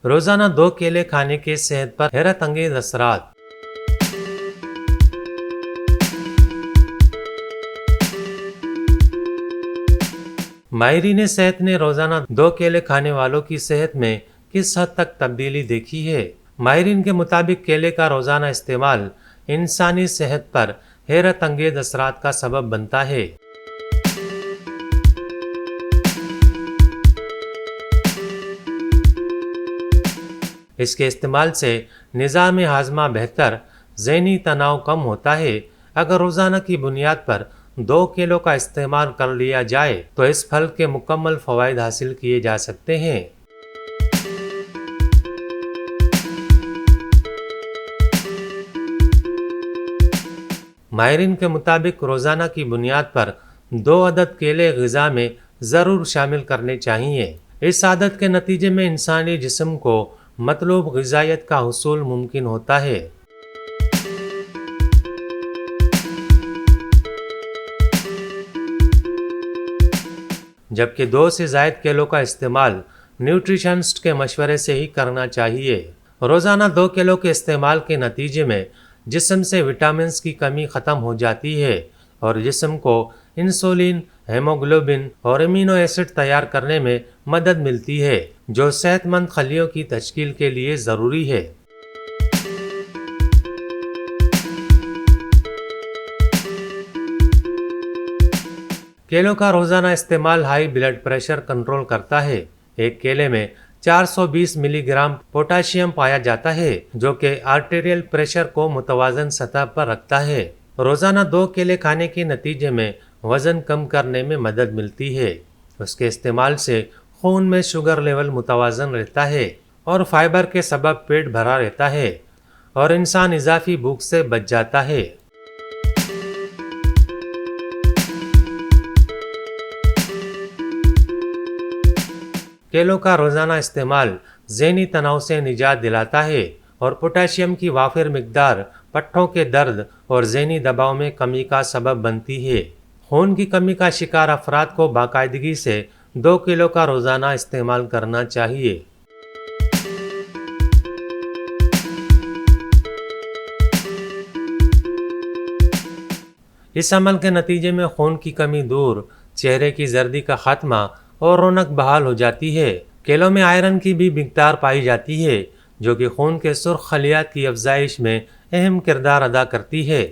रोजाना 2 केले खाने के सेहत पर हैरत अंगेज असरात। माहिरीन सेहत ने रोजाना 2 केले खाने वालों की सेहत में किस हद तक तब्दीली देखी है। माहिरीन के मुताबिक केले का रोजाना इस्तेमाल इंसानी सेहत पर हैरत अंगेज असरात का सबब बनता है। इसके इस्तेमाल से निज़ाम हाजमा बेहतर, ज़हनी तनाव कम होता है। अगर रोज़ाना की बुनियाद पर 2 केलों का इस्तेमाल कर लिया जाए तो इस फल के मुकम्मल फ़वाइद हासिल किए जा सकते हैं। माहिरीन के मुताबिक रोज़ाना की बुनियाद पर 2 अदद केले ग़िज़ा में ज़रूर शामिल करने चाहिए। इस आदत के नतीजे में इंसानी जिस्म को मतलूब ग़िज़ायत का हुसूल मुमकिन होता है। जबकि 2 से ज़ायद केलों का इस्तेमाल न्यूट्रिशनिस्ट के मशवरे से ही करना चाहिए। रोज़ाना 2 केलों के इस्तेमाल के नतीजे में जिस्म से विटामिन की कमी ख़त्म हो जाती है और जिस्म को इंसुलिन, हेमोग्लोबिन और अमीनो एसिड तैयार करने में मदद मिलती है, जो सेहतमंद खलियों की तश्कील के लिए ज़रूरी है। केलों का रोज़ाना इस्तेमाल हाई ब्लड प्रेशर कंट्रोल करता है। एक केले में 420 मिलीग्राम पोटाशियम पाया जाता है, जो कि आर्टेरियल प्रेशर को मुतवाज़न सतह पर रखता है। रोज़ाना 2 केले खाने के नतीजे में वज़न कम करने में मदद मिलती है। उसके इस्तेमाल से खून में शुगर लेवल मुतवाज़न रहता है और फाइबर के सबब पेट भरा रहता है और इंसान इजाफी भूख से बच जाता है। केलों का रोज़ाना इस्तेमाल ज़हनी तनाव से निजात दिलाता है और पोटाशियम की वाफिर मिकदार पट्ठों के दर्द और ज़हनी दबाव में कमी का सबब बनती है। खून की कमी का शिकार अफराद को बाकायदगी से 2 किलो का रोज़ाना इस्तेमाल करना चाहिए। इस अमल के नतीजे में खून की कमी दूर, चेहरे की जर्दी का खात्मा और रौनक बहाल हो जाती है। केलों में आयरन की भी मिकदार पाई जाती है, जो कि खून के सुर्ख खलियात की अफजाइश में अहम किरदार अदा करती है।